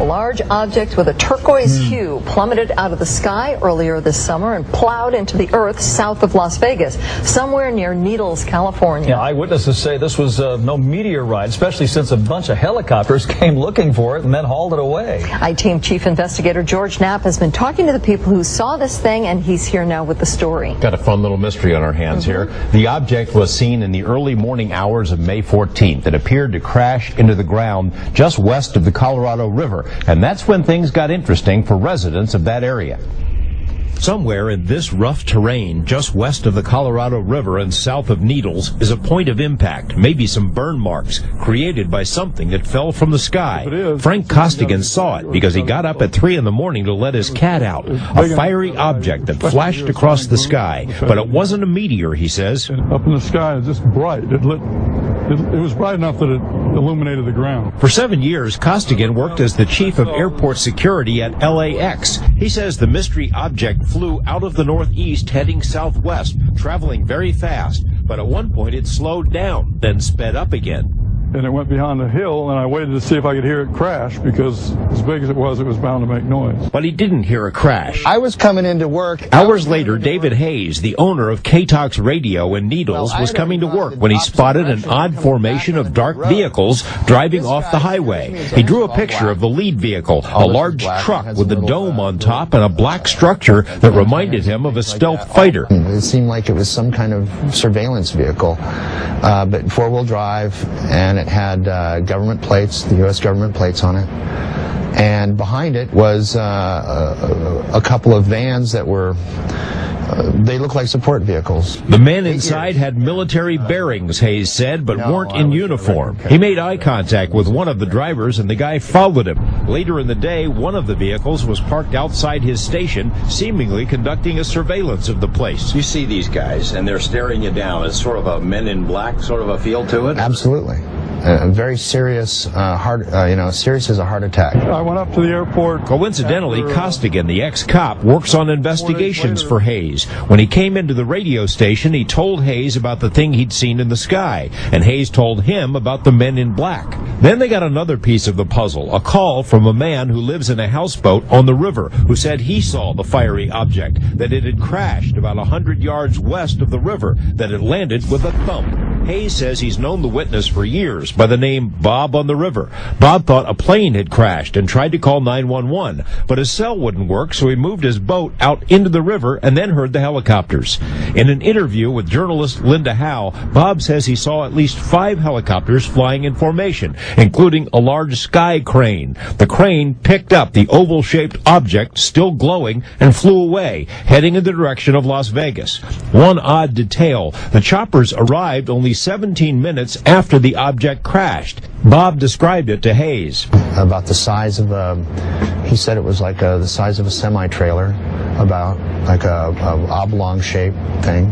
A large object with a turquoise hue plummeted out of the sky earlier this summer and plowed into the earth south of Las Vegas, somewhere near Needles, California. Yeah, eyewitnesses say this was no meteorite, especially since a bunch of helicopters came looking for it and then hauled it away. I-Team Chief Investigator George Knapp has been talking to the people who saw this thing, and he's here now with the story. Got a fun little mystery on our hands here. The object was seen in the early morning hours of May 14th. It appeared to crash into the ground just west of the Colorado River, and that's when things got interesting for residents of that area. Somewhere in this rough terrain, just west of the Colorado River and south of Needles, is a point of impact, maybe some burn marks, created by something that fell from the sky. Frank Costigan saw it because he got up at 3 in the morning to let his cat out. A fiery object that flashed across the sky, but it wasn't a meteor, he says. Up in the sky, it's just bright. It was bright enough that it illuminated the ground. For 7 years, Costigan worked as the chief of airport security at LAX. He says the mystery object flew out of the northeast heading southwest, traveling very fast, but at one point it slowed down, then sped up again. And it went behind a hill, and I waited to see if I could hear it crash, because as big as it was bound to make noise. But he didn't hear a crash. I was coming into work. Hours later, David Hayes, the owner of K-Talks Radio in Needles, was coming to work when he spotted an odd formation of dark vehicles driving off the highway. He drew a picture of the lead vehicle, a large truck with a dome on top and a black structure that reminded him of a stealth fighter. It seemed like it was some kind of surveillance vehicle, but four-wheel drive, and it had government plates, the U.S. government plates on it. And behind it was a couple of vans that were, they looked like support vehicles. The men inside had military bearings, Hayes said, but weren't in uniform. He made eye contact with one of the drivers, and the guy followed him. Later in the day, one of the vehicles was parked outside his station, seemingly conducting a surveillance of the place. You see these guys, and they're staring you down. It's sort of a Men in Black sort of a feel to it? Absolutely. Very serious, serious as a heart attack. I went up to the airport. Coincidentally, Costigan, the ex-cop, works on investigations for Hayes. When he came into the radio station, he told Hayes about the thing he'd seen in the sky, and Hayes told him about the Men in Black. Then they got another piece of the puzzle, a call from a man who lives in a houseboat on the river, who said he saw the fiery object, that it had crashed about 100 yards west of the river, that it landed with a thump. Hayes says he's known the witness for years by the name Bob on the River. Bob thought a plane had crashed and tried to call 911, but his cell wouldn't work, so he moved his boat out into the river and then heard the helicopters. In an interview with journalist Linda Howe, Bob says he saw at least 5 helicopters flying in formation, including a large sky crane. The crane picked up the oval-shaped object, still glowing, and flew away, heading in the direction of Las Vegas. One odd detail, the choppers arrived only 17 minutes after the object crashed. Bob described it to Hayes. About the size of he said it was like the size of a semi-trailer, about like a oblong-shaped thing,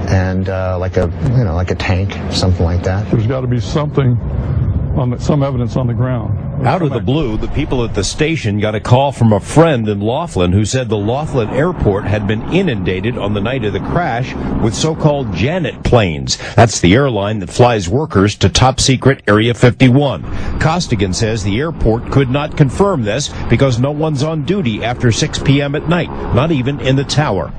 and like a tank, something like that. There's got to be something, some evidence on the ground. Out of the blue, the people at the station got a call from a friend in Laughlin who said the Laughlin airport had been inundated on the night of the crash with so-called Janet planes. That's the airline that flies workers to top-secret Area 51. Costigan says the airport could not confirm this because no one's on duty after 6 p.m. at night, not even in the tower.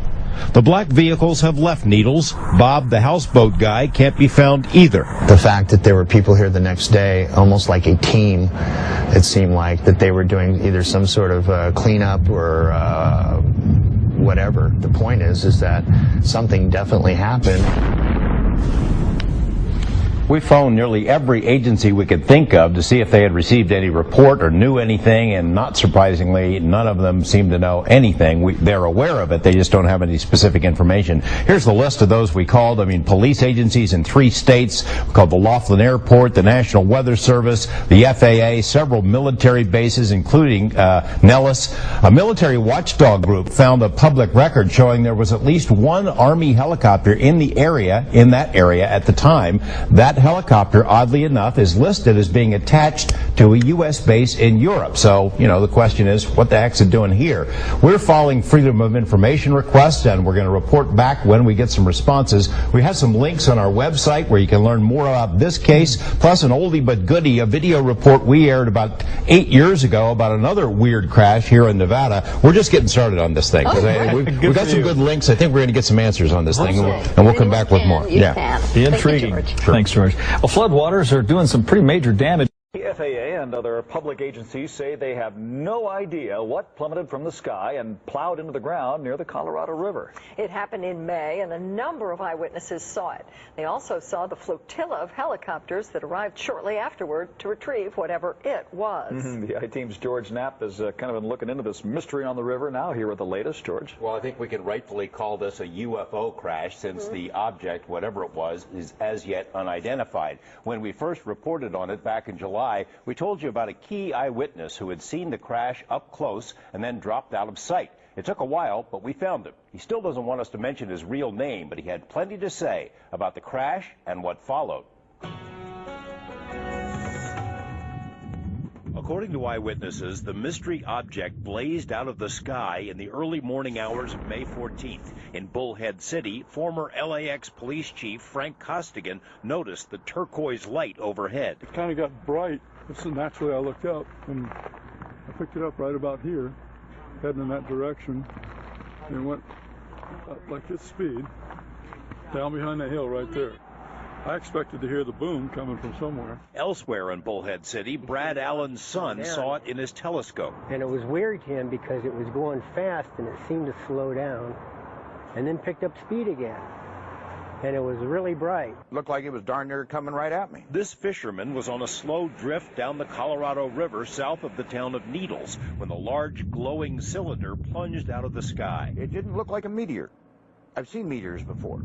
The black vehicles have left Needles. Bob, the houseboat guy, can't be found either. The fact that there were people here the next day, almost like a team, it seemed like, that they were doing either some sort of cleanup or whatever. The point is that something definitely happened. We phoned nearly every agency we could think of to see if they had received any report or knew anything, and not surprisingly, none of them seem to know anything. They're aware of it, they just don't have any specific information. Here's the list of those we called. Police agencies in 3 states. We called the Laughlin Airport, the National Weather Service, the FAA, several military bases, including Nellis. A military watchdog group found a public record showing there was at least 1 Army helicopter in that area at the time. That that helicopter, oddly enough, is listed as being attached to a U.S. base in Europe. So, you know, the question is, what the heck's it doing here? We're following Freedom of Information requests, and we're going to report back when we get some responses. We have some links on our website where you can learn more about this case, plus an oldie but goodie, a video report we aired about 8 years ago about another weird crash here in Nevada. We're just getting started on this thing. We've got some good links. I think we're going to get some answers on this thing, and we'll come back with more. Be intriguing. Thanks, George. Well, floodwaters are doing some pretty major damage. The FAA and other public agencies say they have no idea what plummeted from the sky and plowed into the ground near the Colorado River. It happened in May, and a number of eyewitnesses saw it. They also saw the flotilla of helicopters that arrived shortly afterward to retrieve whatever it was. The I-Team's George Knapp has kind of been looking into this mystery on the river. Now here with the latest, George. Well, I think we can rightfully call this a UFO crash since the object, whatever it was, is as yet unidentified. When we first reported on it back in July, we told you about a key eyewitness who had seen the crash up close and then dropped out of sight. It took a while, but we found him. He still doesn't want us to mention his real name, but he had plenty to say about the crash and what followed. According to eyewitnesses, the mystery object blazed out of the sky in the early morning hours of May 14th. In Bullhead City, former LAX police chief Frank Costigan noticed the turquoise light overhead. It kind of got bright, so naturally I looked up, and I picked it up right about here, heading in that direction, and went up like this speed, down behind that hill right there. I expected to hear the boom coming from somewhere. Elsewhere in Bullhead City, Brad Allen's son saw it in his telescope. And it was weird to him because it was going fast and it seemed to slow down and then picked up speed again. And it was really bright. Looked like it was darn near coming right at me. This fisherman was on a slow drift down the Colorado River south of the town of Needles when the large glowing cylinder plunged out of the sky. It didn't look like a meteor. I've seen meteors before.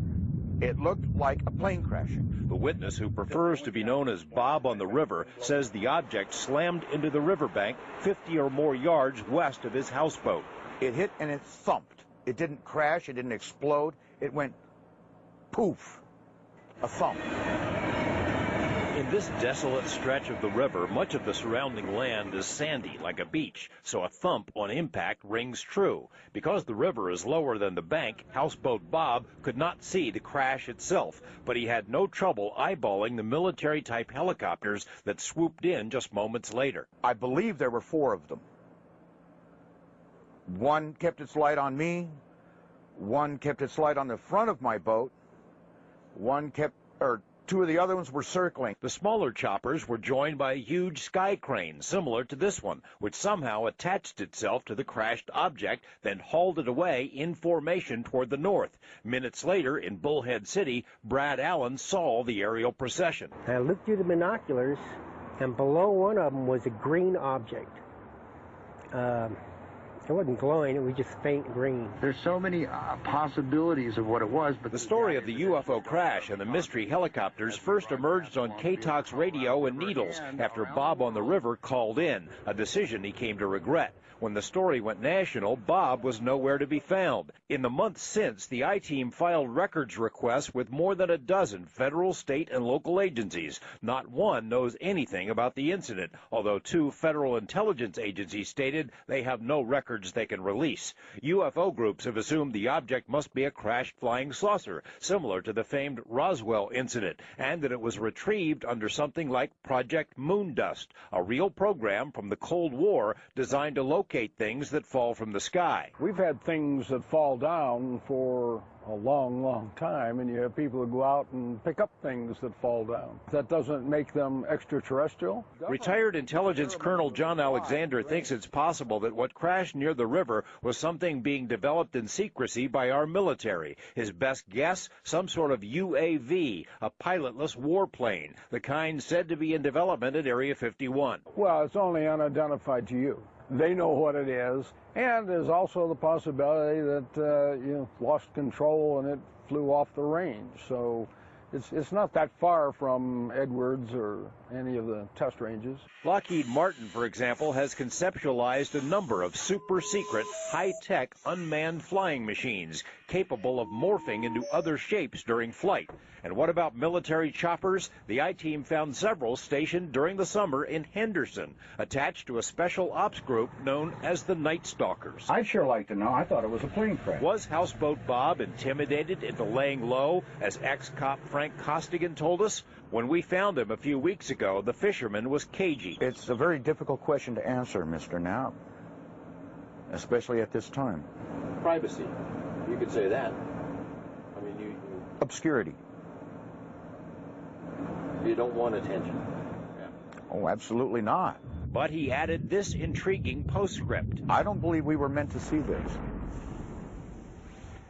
It looked like a plane crashing. The witness, who prefers to be known as Bob on the river, says the object slammed into the riverbank 50 or more yards west of his houseboat. It hit and it thumped. It didn't crash. It didn't explode. It went poof, a thump. In this desolate stretch of the river, much of the surrounding land is sandy, like a beach, so a thump on impact rings true. Because the river is lower than the bank, houseboat Bob could not see the crash itself, but he had no trouble eyeballing the military-type helicopters that swooped in just moments later. I believe there were 4 of them. One kept its light on me, one kept its light on the front of my boat, two of the other ones were circling. The smaller choppers were joined by a huge sky crane, similar to this one, which somehow attached itself to the crashed object, then hauled it away in formation toward the north. Minutes later, in Bullhead City, Brad Allen saw the aerial procession. I looked through the binoculars, and below one of them was a green object. It wasn't glowing, it was just faint green. There's so many possibilities of what it was, but the story of the UFO crash and the mystery helicopters first emerged on K-Talk's radio in Needles after Bob on the river called in, a decision he came to regret. When the story went national, Bob was nowhere to be found. In the months since, the I-Team filed records requests with more than a dozen federal, state, and local agencies. Not one knows anything about the incident, although 2 federal intelligence agencies stated they have no records they can release. UFO groups have assumed the object must be a crashed flying saucer, similar to the famed Roswell incident, and that it was retrieved under something like Project Moondust, a real program from the Cold War designed to locate things that fall from the sky. We've had things that fall down for a long, long time, and you have people who go out and pick up things that fall down. That doesn't make them extraterrestrial. Retired intelligence Colonel John Alexander thinks it's possible that what crashed near the river was something being developed in secrecy by our military. His best guess, some sort of UAV, a pilotless warplane, the kind said to be in development at Area 51. Well, it's only unidentified to you. They know what it is, and there's also the possibility that you lost control and it flew off the range. So It's not that far from Edwards or any of the test ranges. Lockheed Martin, for example, has conceptualized a number of super-secret, high-tech, unmanned flying machines capable of morphing into other shapes during flight. And what about military choppers? The I-Team found several stationed during the summer in Henderson, attached to a special ops group known as the Night Stalkers. I'd sure like to know. I thought it was a plane crash. Was Houseboat Bob intimidated into laying low, as ex-cop Frank Costigan told us? When we found him a few weeks ago, the fisherman was cagey. It's a very difficult question to answer, Mr. Knapp, especially at this time. Privacy. You could say that. I mean, Obscurity. You don't want attention. Oh, absolutely not. But he added this intriguing postscript. I don't believe we were meant to see this.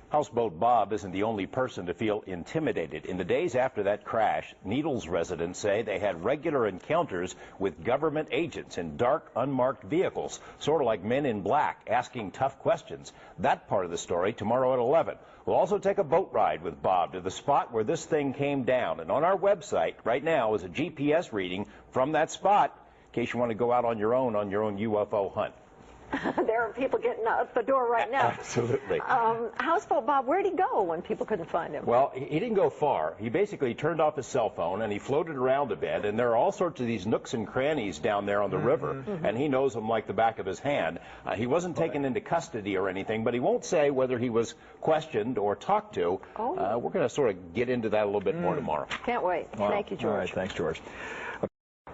Houseboat Bob isn't the only person to feel intimidated. In the days after that crash, Needles residents say they had regular encounters with government agents in dark, unmarked vehicles, sort of like men in black, asking tough questions. That part of the story tomorrow at 11. We'll also take a boat ride with Bob to the spot where this thing came down. And on our website right now is a GPS reading from that spot, in case you want to go out on your own UFO hunt. There are people getting out the door right now. Absolutely. Houseboat Bob, where'd he go when people couldn't find him? Well, he didn't go far. He basically turned off his cell phone and he floated around a bit. And there are all sorts of these nooks and crannies down there on the river, and he knows them like the back of his hand. He wasn't taken into custody or anything, but he won't say whether he was questioned or talked to. We're going to sort of get into that a little bit more tomorrow. Can't wait. Wow. Thank you, George. All right, thanks, George.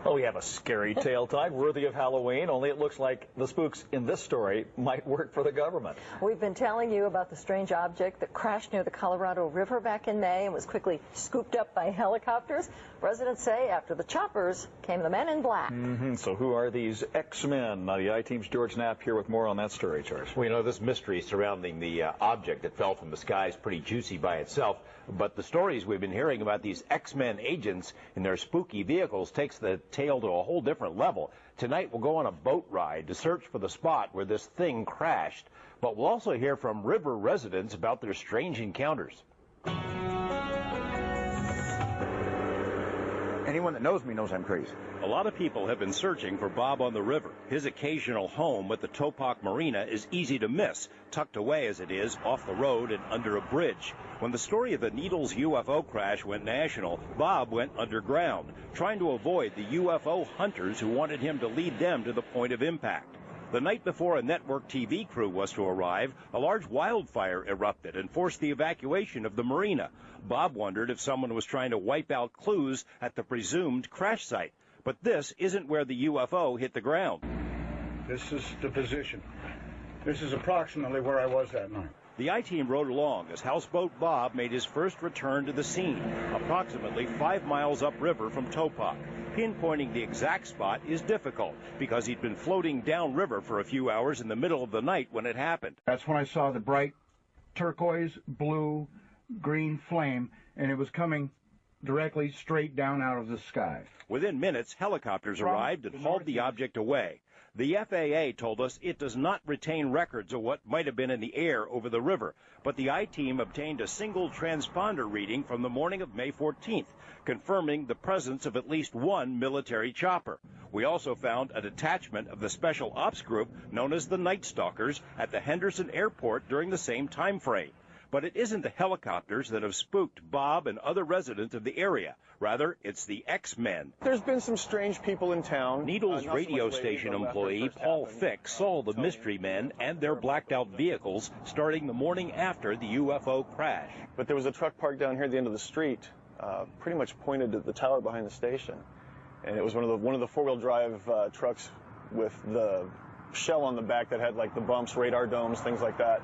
Well, we have a scary tale tonight, worthy of Halloween, only it looks like the spooks in this story might work for the government. We've been telling you about the strange object that crashed near the Colorado River back in May and was quickly scooped up by helicopters. Residents say after the choppers came the men in black. So who are these X-Men? Now, the I-Team's George Knapp here with more on that story, George. Well, you know, this mystery surrounding the object that fell from the sky is pretty juicy by itself. But the stories we've been hearing about these X-Men agents in their spooky vehicles takes the tale to a whole different level. Tonight we'll go on a boat ride to search for the spot where this thing crashed. But we'll also hear from river residents about their strange encounters. Anyone that knows me knows I'm crazy. A lot of people have been searching for Bob on the river. His occasional home at the Topak Marina is easy to miss, tucked away as it is off the road and under a bridge. When the story of the Needles UFO crash went national, Bob went underground, trying to avoid the UFO hunters who wanted him to lead them to the point of impact. The night before a network TV crew was to arrive, a large wildfire erupted and forced the evacuation of the marina. Bob wondered if someone was trying to wipe out clues at the presumed crash site. But this isn't where the UFO hit the ground. This is the position. This is approximately where I was that night. The I-Team rode along as Houseboat Bob made his first return to the scene, approximately 5 miles upriver from Topak. Pinpointing the exact spot is difficult because he'd been floating downriver for a few hours in the middle of the night when it happened. That's when I saw the bright turquoise, blue, green flame, and it was coming directly straight down out of the sky. Within minutes, helicopters arrived and hauled the object away. The FAA told us it does not retain records of what might have been in the air over the river, but the I-Team obtained a single transponder reading from the morning of May 14th, confirming the presence of at least one military chopper. We also found a detachment of the Special Ops Group known as the Night Stalkers at the Henderson Airport during the same time frame. But it isn't the helicopters that have spooked Bob and other residents of the area. Rather, it's the X-Men. There's been some strange people in town. Needles radio station employee Paul Fick saw the mystery men and their blacked-out vehicles starting the morning after the UFO crash. But there was a truck parked down here at the end of the street, pretty much pointed at the tower behind the station. And it was one of the four-wheel drive trucks with the shell on the back that had like the bumps, radar domes, things like that.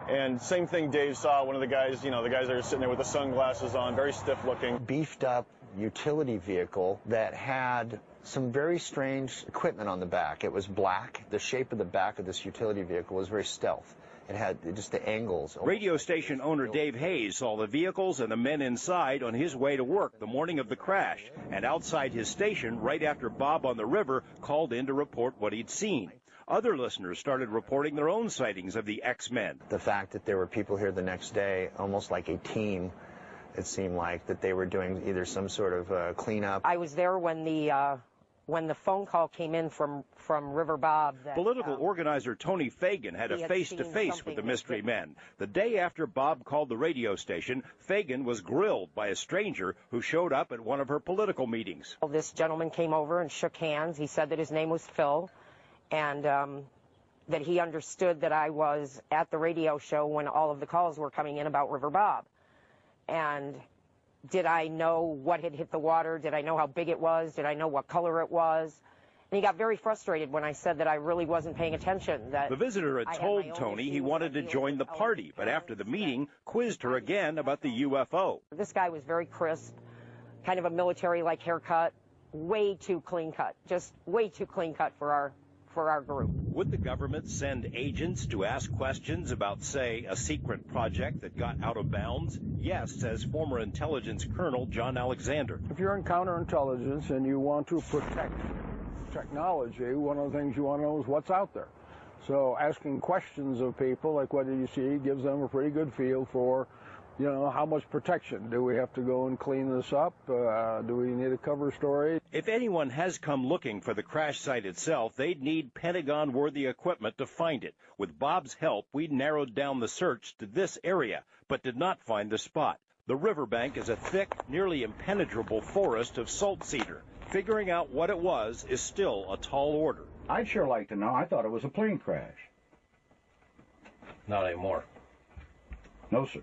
And same thing Dave saw, one of the guys, the guys that are sitting there with the sunglasses on, very stiff looking. Beefed up utility vehicle that had some very strange equipment on the back. It was black. The shape of the back of this utility vehicle was very stealth. It had just the angles. Radio station owner Dave Hayes saw the vehicles and the men inside on his way to work the morning of the crash, and outside his station right after Bob on the river called in to report what he'd seen. Other listeners started reporting their own sightings of the X-Men. The fact that there were people here the next day, almost like a team, it seemed like, that they were doing either some sort of cleanup. I was there when the phone call came in from River Bob. Political organizer Tony Fagan had a face-to-face with the mystery men. The day after Bob called the radio station, Fagan was grilled by a stranger who showed up at one of her political meetings. This gentleman came over and shook hands. He said that his name was Phil, and that he understood that I was at the radio show when all of the calls were coming in about River Bob. And did I know what had hit the water? Did I know how big it was? Did I know what color it was? And he got very frustrated when I said that I really wasn't paying attention. That the visitor had told Tony he wanted to join the party, but after the meeting, quizzed her again about the UFO. This guy was very crisp, kind of a military-like haircut, way too clean cut, just way too clean cut for our group. Would the government send agents to ask questions about, say, a secret project that got out of bounds? Yes, says former intelligence colonel John Alexander. If you're in counterintelligence and you want to protect technology, one of the things you want to know is what's out there. So asking questions of people, like what did you see, gives them a pretty good feel for, you know, how much protection. Do we have to go and clean this up? Do we need a cover story? If anyone has come looking for the crash site itself, they'd need Pentagon-worthy equipment to find it. With Bob's help, we narrowed down the search to this area, but did not find the spot. The riverbank is a thick, nearly impenetrable forest of salt cedar. Figuring out what it was is still a tall order. I'd sure like to know. I thought it was a plane crash. Not anymore. No, sir.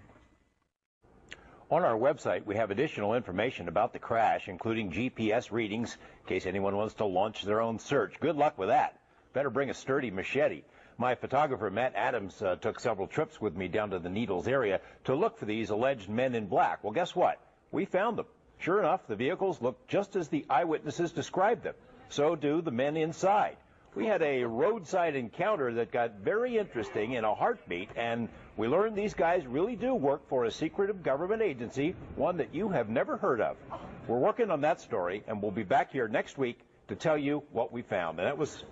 On our website, we have additional information about the crash, including GPS readings, in case anyone wants to launch their own search. Good luck with that. Better bring a sturdy machete. My photographer, Matt Adams, took several trips with me down to the Needles area to look for these alleged men in black. Well, guess what? We found them. Sure enough, the vehicles looked just as the eyewitnesses described them. So do the men inside. We had a roadside encounter that got very interesting in a heartbeat, and we learned these guys really do work for a secretive government agency, one that you have never heard of. We're working on that story, and we'll be back here next week to tell you what we found. And that was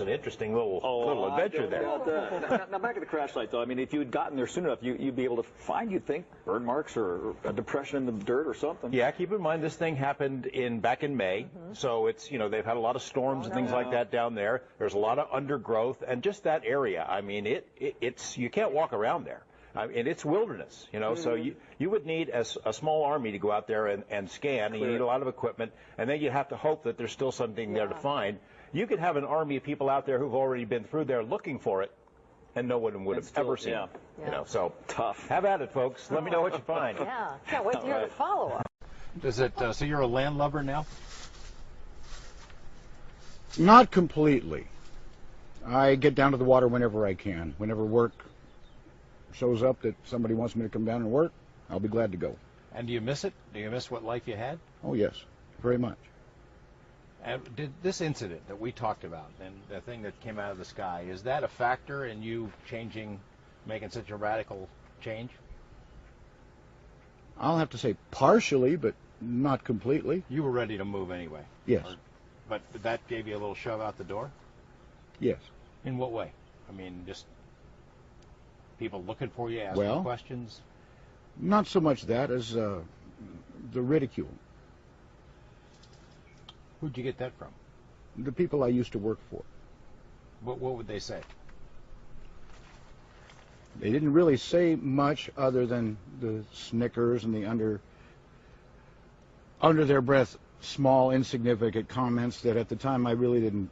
an interesting little adventure there. Now back at the crash site, though, I mean, if you had gotten there soon enough, you'd be able to find, you'd think, burn marks or a depression in the dirt or something. Yeah, keep in mind this thing happened back in May, so it's, you know, they've had a lot of storms and things like that down there. There's a lot of undergrowth, and just that area, I mean, it's you can't walk around there. And it's wilderness, you know, so you would need a small army to go out there and scan, and you need a lot of equipment, and then you have to hope that there's still something there to find. You could have an army of people out there who've already been through there looking for it, and no one would have ever seen it. You know, so tough. Have at it, folks. Let me know what you find. Yeah, can't wait to hear the follow-up. Does it? So you're a landlubber now? Not completely. I get down to the water whenever I can. Whenever work shows up that somebody wants me to come down and work, I'll be glad to go. And do you miss it? Do you miss what life you had? Oh, yes, very much. And did this incident that we talked about, and the thing that came out of the sky, is that a factor in you making such a radical change? I'll have to say partially, but not completely. You were ready to move anyway? Yes. But that gave you a little shove out the door? Yes. In what way? I mean, just people looking for you, asking questions? Not so much that as the ridicule. Who'd you get that from? The people I used to work for. What would they say? They didn't really say much other than the snickers and the under their breath small insignificant comments that at the time I really didn't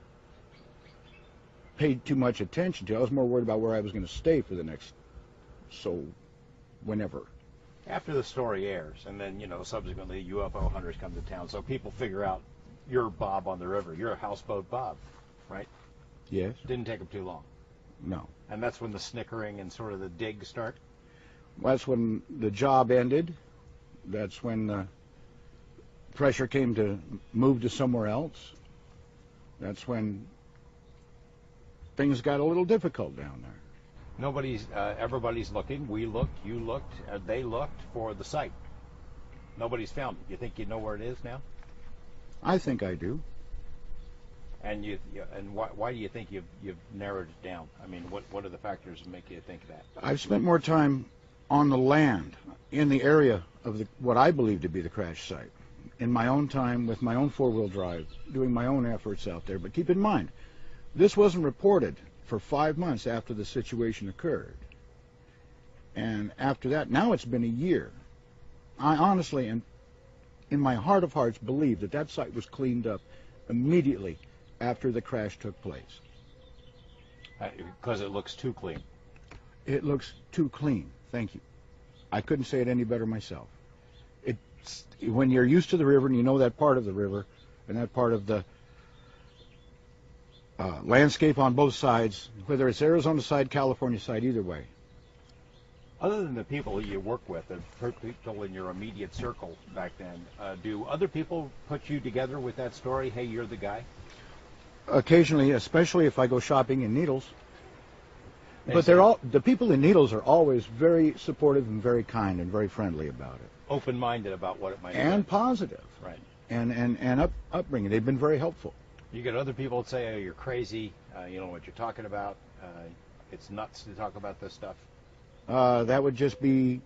pay too much attention to. I was more worried about where I was going to stay for the next whenever. After the story airs, and then, you know, subsequently UFO hunters come to town, so people figure out you're Bob on the river. You're a houseboat Bob, right? Yes. Didn't take them too long. No. And that's when the snickering and sort of the dig start? Well, that's when the job ended. That's when the pressure came to move to somewhere else. That's when things got a little difficult down there. Everybody's looking. We looked, you looked, they looked for the site. Nobody's found it. You think you know where it is now? I think I do. And why do you think you've narrowed it down? I mean, what are the factors that make you think that? I've spent more time on the land in the area of what I believe to be the crash site, in my own time with my own four-wheel drive, doing my own efforts out there. But keep in mind, this wasn't reported for 5 months after the situation occurred. And after that, now it's been a year. I honestly, and in my heart of hearts, believe that that site was cleaned up immediately after the crash took place. Because it looks too clean. It looks too clean. Thank you. I couldn't say it any better myself. It's, when you're used to the river and you know that part of the river and that part of the landscape on both sides, whether it's Arizona side, California side, either way. Other than the people you work with, the people in your immediate circle back then, do other people put you together with that story? Hey, you're the guy? Occasionally, especially if I go shopping in Needles. But they're all, the people in Needles are always very supportive and very kind and very friendly about it. Open-minded about what it might be. And positive. Right. And upbringing. They've been very helpful. You get other people that say, oh, you're crazy, you know what you're talking about, it's nuts to talk about this stuff. That would just be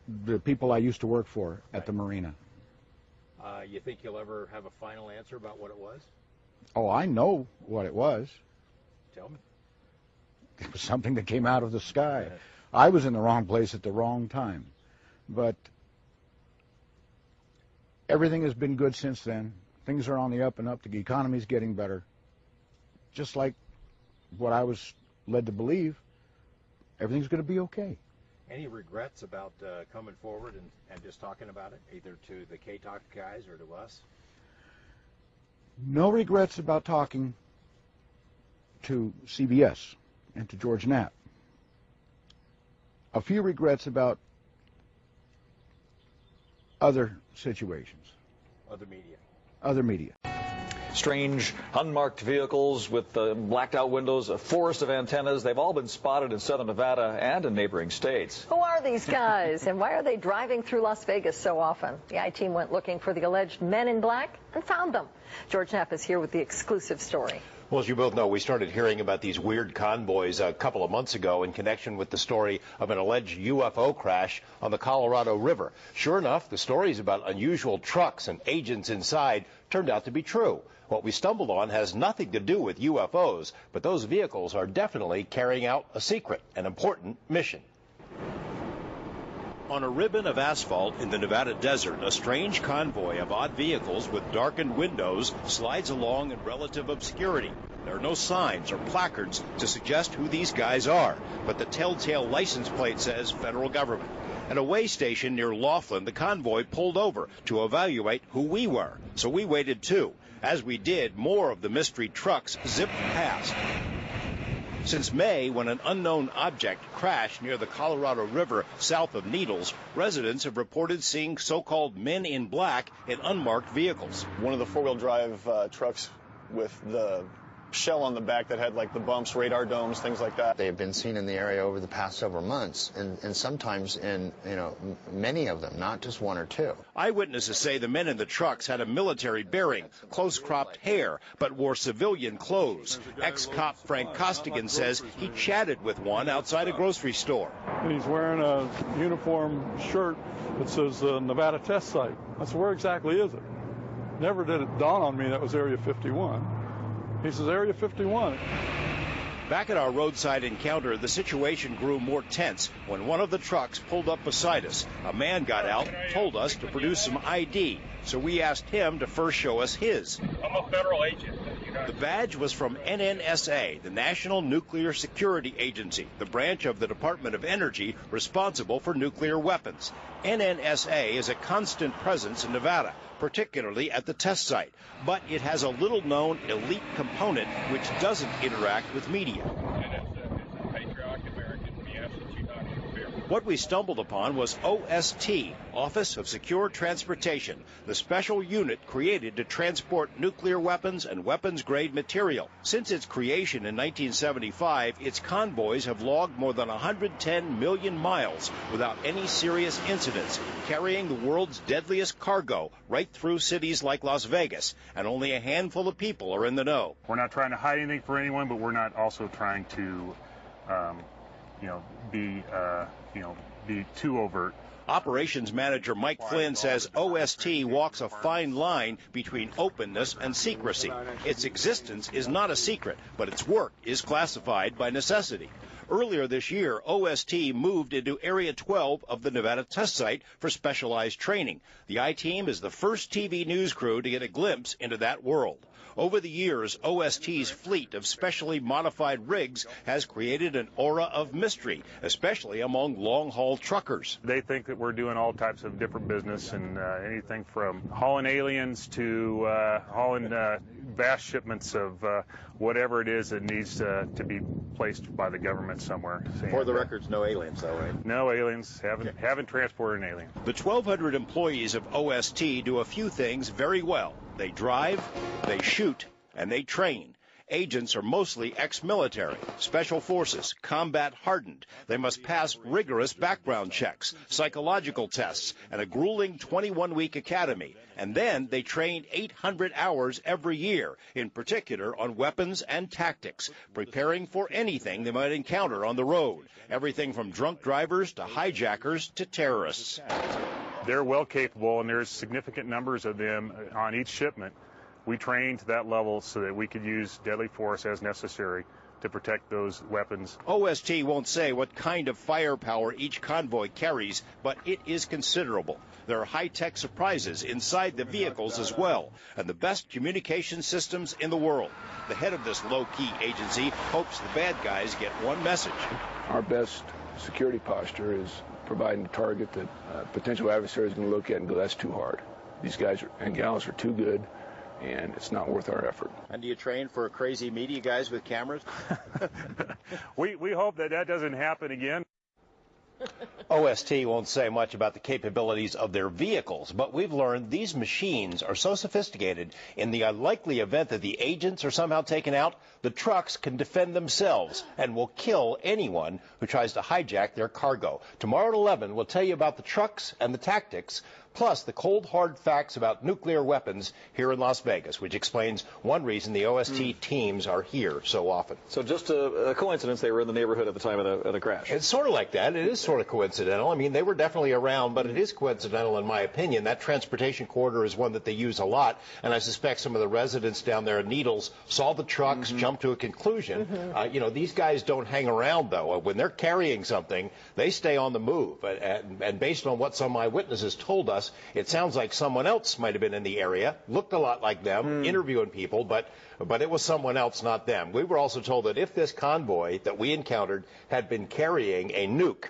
the people I used to work for at the marina. You think you'll ever have a final answer about what it was? Oh, I know what it was. Tell me. It was something that came out of the sky. I was in the wrong place at the wrong time. But everything has been good since then. Things are on the up and up. The economy's getting better. Just like what I was led to believe, everything's going to be okay. Any regrets about coming forward and just talking about it, either to the K-Talk guys or to us? No regrets about talking to CBS and to George Knapp. A few regrets about other situations. Other media. Other media. Strange, unmarked vehicles with blacked out windows, a forest of antennas. They've all been spotted in southern Nevada and in neighboring states. Who are these guys, and why are they driving through Las Vegas so often? The I-Team went looking for the alleged men in black and found them. George Knapp is here with the exclusive story. Well, as you both know, we started hearing about these weird convoys a couple of months ago in connection with the story of an alleged UFO crash on the Colorado River. Sure enough, the stories about unusual trucks and agents inside turned out to be true. What we stumbled on has nothing to do with UFOs, but those vehicles are definitely carrying out a secret and important mission. On a ribbon of asphalt in the Nevada desert, a strange convoy of odd vehicles with darkened windows slides along in relative obscurity. There are no signs or placards to suggest who these guys are, but the telltale license plate says federal government. At a way station near Laughlin, the convoy pulled over to evaluate who we were, so we waited too. As we did, more of the mystery trucks zipped past. Since May, when an unknown object crashed near the Colorado River south of Needles, residents have reported seeing so-called men in black in unmarked vehicles. One of the four-wheel drive trucks with the shell on the back that had like the bumps, radar domes, things like that. They have been seen in the area over the past several months, and sometimes in, many of them, not just one or two. Eyewitnesses say the men in the trucks had a military bearing, close-cropped hair, but wore civilian clothes. Ex-cop Frank Costigan says he chatted with one outside a grocery store. And he's wearing a uniform shirt that says Nevada Test Site. I said, where exactly is it? Never did it dawn on me that was Area 51. He says, Area 51. Back at our roadside encounter, the situation grew more tense when one of the trucks pulled up beside us. A man got out, told us to produce some ID, so we asked him to first show us his. I'm a federal agent. The badge was from NNSA, the National Nuclear Security Agency, the branch of the Department of Energy responsible for nuclear weapons. NNSA is a constant presence in Nevada, particularly at the test site, but it has a little-known elite component which doesn't interact with media. What we stumbled upon was OST, Office of Secure Transportation, the special unit created to transport nuclear weapons and weapons-grade material. Since its creation in 1975, its convoys have logged more than 110 million miles without any serious incidents, carrying the world's deadliest cargo right through cities like Las Vegas, and only a handful of people are in the know. We're not trying to hide anything for anyone, but we're not also trying to be too overt. Operations manager Mike Flynn says OST walks a fine line between openness and secrecy. Its existence is not a secret, but its work is classified by necessity. Earlier this year, OST moved into Area 12 of the Nevada test site for specialized training. The I-Team is the first TV news crew to get a glimpse into that world. Over the years, OST's fleet of specially modified rigs has created an aura of mystery, especially among long-haul truckers. They think that we're doing all types of different business, and anything from hauling aliens to hauling vast shipments of whatever it is that needs to be placed by the government somewhere. For the records, no aliens, though, right? No aliens. Haven't transported an alien. The 1,200 employees of OST do a few things very well. They drive, they shoot, and they train. Agents are mostly ex-military, special forces, combat hardened. They must pass rigorous background checks, psychological tests, and a grueling 21-week academy. And then they train 800 hours every year, in particular on weapons and tactics, preparing for anything they might encounter on the road. Everything from drunk drivers to hijackers to terrorists. They're well capable, and there's significant numbers of them on each shipment. We train to that level so that we could use deadly force as necessary to protect those weapons. OST won't say what kind of firepower each convoy carries, but it is considerable. There are high-tech surprises inside the vehicles as well, and the best communication systems in the world. The head of this low-key agency hopes the bad guys get one message. Our best security posture is providing a target that potential adversaries are going to look at and go, that's too hard. These guys and gals are too good, and it's not worth our effort. And do you train for crazy media guys with cameras? We hope that doesn't happen again. OST won't say much about the capabilities of their vehicles, but we've learned these machines are so sophisticated, in the unlikely event that the agents are somehow taken out, the trucks can defend themselves and will kill anyone who tries to hijack their cargo. Tomorrow at 11, we'll tell you about the trucks and the tactics, plus the cold, hard facts about nuclear weapons here in Las Vegas, which explains one reason the OST teams are here so often. So just a coincidence they were in the neighborhood at the time of the crash. It's sort of like that. It is sort of coincidental. I mean, they were definitely around, but it is coincidental in my opinion. That transportation corridor is one that they use a lot, and I suspect some of the residents down there at Needles saw the trucks, jumped to a conclusion. These guys don't hang around, though. When they're carrying something, they stay on the move. And based on what some eyewitnesses told us, it sounds like someone else might have been in the area, looked a lot like them, interviewing people, but it was someone else, not them. We were also told that if this convoy that we encountered had been carrying a nuke,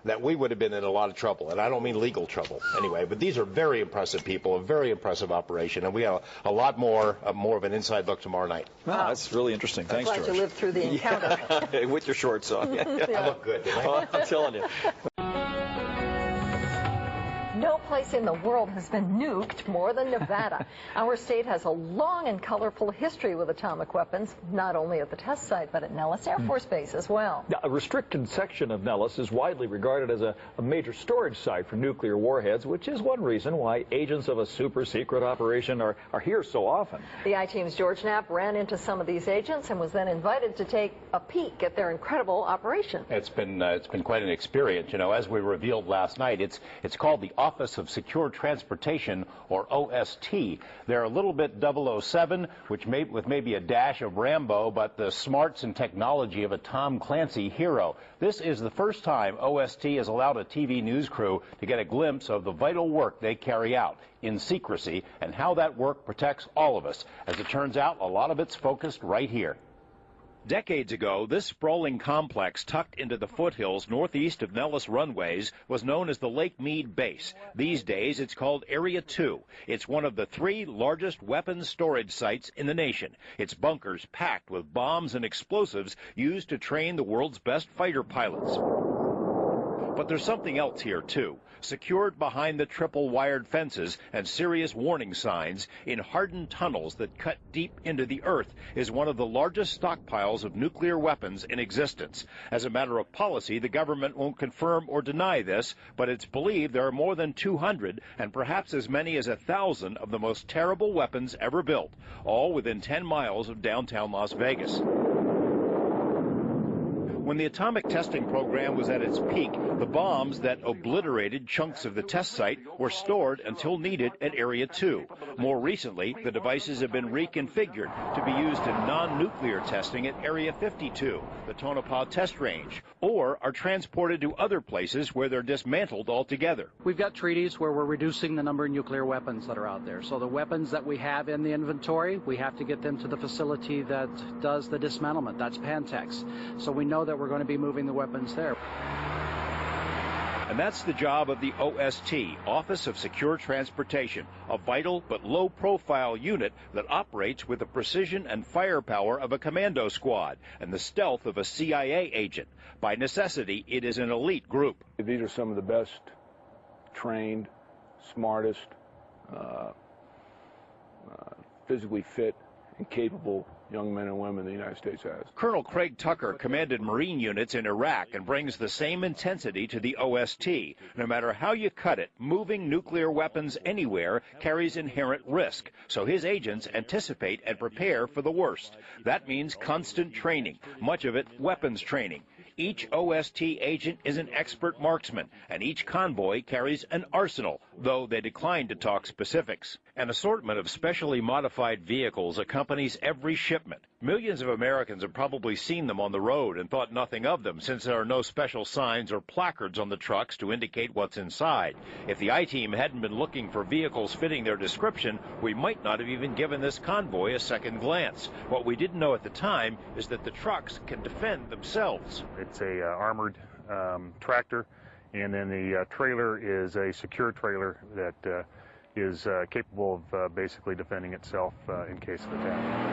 that we would have been in a lot of trouble, and I don't mean legal trouble anyway, but these are very impressive people, a very impressive operation, and we have a lot more of an inside look tomorrow night. Wow, that's really interesting. Thanks, George. Glad you lived through the encounter. With your shorts on. I look good, didn't I? I'm telling you. No place in the world has been nuked more than Nevada. Our state has a long and colorful history with atomic weapons, not only at the test site, but at Nellis Air Force Base as well. Now, a restricted section of Nellis is widely regarded as a major storage site for nuclear warheads, which is one reason why agents of a super-secret operation are here so often. The I-Team's George Knapp ran into some of these agents and was then invited to take a peek at their incredible operation. It's been quite an experience. You know, as we revealed last night, it's called the Office of Secure Transportation, or OST. They're a little bit 007, with maybe a dash of Rambo, but the smarts and technology of a Tom Clancy hero. This is the first time OST has allowed a TV news crew to get a glimpse of the vital work they carry out in secrecy and how that work protects all of us. As it turns out, a lot of it's focused right here. Decades ago, this sprawling complex tucked into the foothills northeast of Nellis runways was known as the Lake Mead Base. These days, it's called Area 2. It's one of the 3 largest weapons storage sites in the nation. Its bunkers packed with bombs and explosives used to train the world's best fighter pilots. But there's something else here, too. Secured behind the triple-wired fences and serious warning signs in hardened tunnels that cut deep into the earth is one of the largest stockpiles of nuclear weapons in existence. As a matter of policy, the government won't confirm or deny this, but it's believed there are more than 200 and perhaps as many as 1,000 of the most terrible weapons ever built, all within 10 miles of downtown Las Vegas. When the atomic testing program was at its peak, the bombs that obliterated chunks of the test site were stored until needed at Area 2. More recently, the devices have been reconfigured to be used in non-nuclear testing at Area 52, the Tonopah test range, or are transported to other places where they're dismantled altogether. We've got treaties where we're reducing the number of nuclear weapons that are out there. So the weapons that we have in the inventory, we have to get them to the facility that does the dismantlement. That's Pantex. So we know that we're going to be moving the weapons there. And that's the job of the OST, Office of Secure Transportation, a vital but low-profile unit that operates with the precision and firepower of a commando squad and the stealth of a CIA agent. By necessity, it is an elite group. These are some of the best trained, smartest, physically fit and capable young men and women the United States has. Colonel Craig Tucker commanded Marine units in Iraq and brings the same intensity to the OST. No matter how you cut it, moving nuclear weapons anywhere carries inherent risk, so his agents anticipate and prepare for the worst. That means constant training, much of it weapons training. Each OST agent is an expert marksman, and each convoy carries an arsenal, though they decline to talk specifics. An assortment of specially modified vehicles accompanies every shipment. Millions of Americans have probably seen them on the road and thought nothing of them, since there are no special signs or placards on the trucks to indicate what's inside. If the I-Team hadn't been looking for vehicles fitting their description, we might not have even given this convoy a second glance. What we didn't know at the time is that the trucks can defend themselves. It's a armored tractor, and then the trailer is a secure trailer that is capable of basically defending itself in case of attack.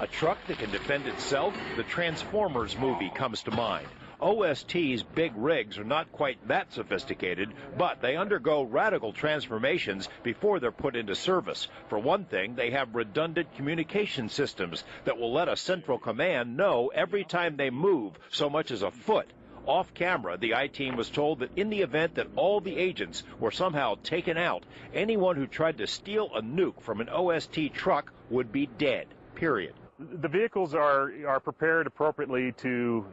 A truck that can defend itself? The Transformers movie comes to mind. OST's big rigs are not quite that sophisticated, but they undergo radical transformations before they're put into service. For one thing, they have redundant communication systems that will let a central command know every time they move so much as a foot. Off camera, the I-Team was told that in the event that all the agents were somehow taken out, anyone who tried to steal a nuke from an OST truck would be dead, period. The vehicles are prepared appropriately to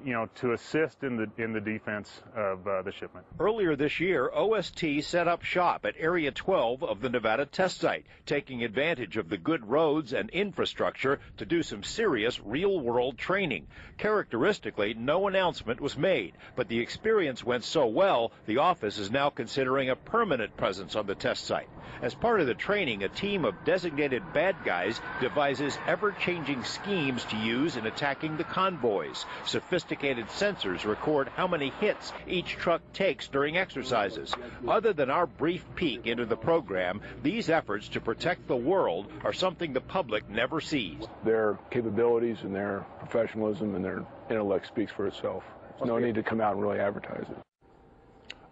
assist in the defense of the shipment. Earlier this year, OST set up shop at Area 12 of the Nevada test site, taking advantage of the good roads and infrastructure to do some serious real-world training. Characteristically, no announcement was made, but the experience went so well, the office is now considering a permanent presence on the test site. As part of the training, a team of designated bad guys devises ever-changing schemes to use in attacking the convoys. Sophisticated sensors record how many hits each truck takes during exercises. Other than our brief peek into the program, these efforts to protect the world are something the public never sees. Their capabilities and their professionalism and their intellect speaks for itself. There's no need to come out and really advertise it.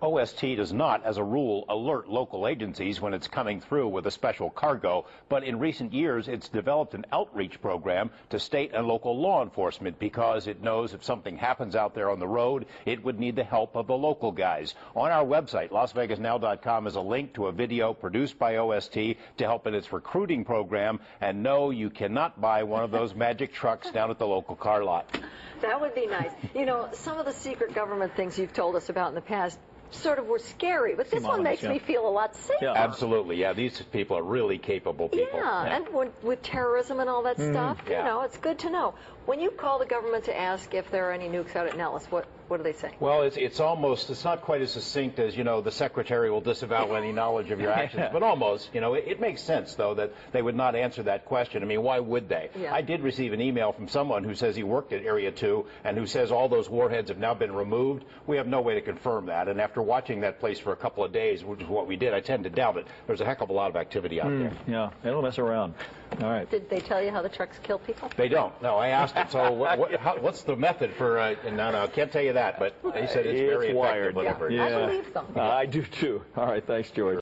OST does not, as a rule, alert local agencies when it's coming through with a special cargo, but in recent years it's developed an outreach program to state and local law enforcement because it knows if something happens out there on the road, it would need the help of the local guys. On our website, LasVegasNow.com, is a link to a video produced by OST to help in its recruiting program, and no, you cannot buy one of those magic trucks down at the local car lot. That would be nice. You know, some of the secret government things you've told us about in the past sort of were scary, but this one makes me feel a lot safer. Yeah, absolutely. Yeah, these people are really capable people. Yeah, and with terrorism and all that stuff, you know, it's good to know. When you call the government to ask if there are any nukes out at Nellis, what do they say? Well, it's not quite as succinct as, the secretary will disavow any knowledge of your actions, but almost, it makes sense, though, that they would not answer that question. I mean, why would they? Yeah. I did receive an email from someone who says he worked at Area 2 and who says all those warheads have now been removed. We have no way to confirm that, and after watching that place for a couple of days, which is what we did, I tend to doubt it. There's a heck of a lot of activity out there. Yeah, they don't mess around. All right. Did they tell you how the trucks kill people? They don't. No, I asked him. So what's the method for? No, I can't tell you that. But he said it's very effective. Wired. Whatever. Yeah. I believe them. I do too. All right. Thanks, George.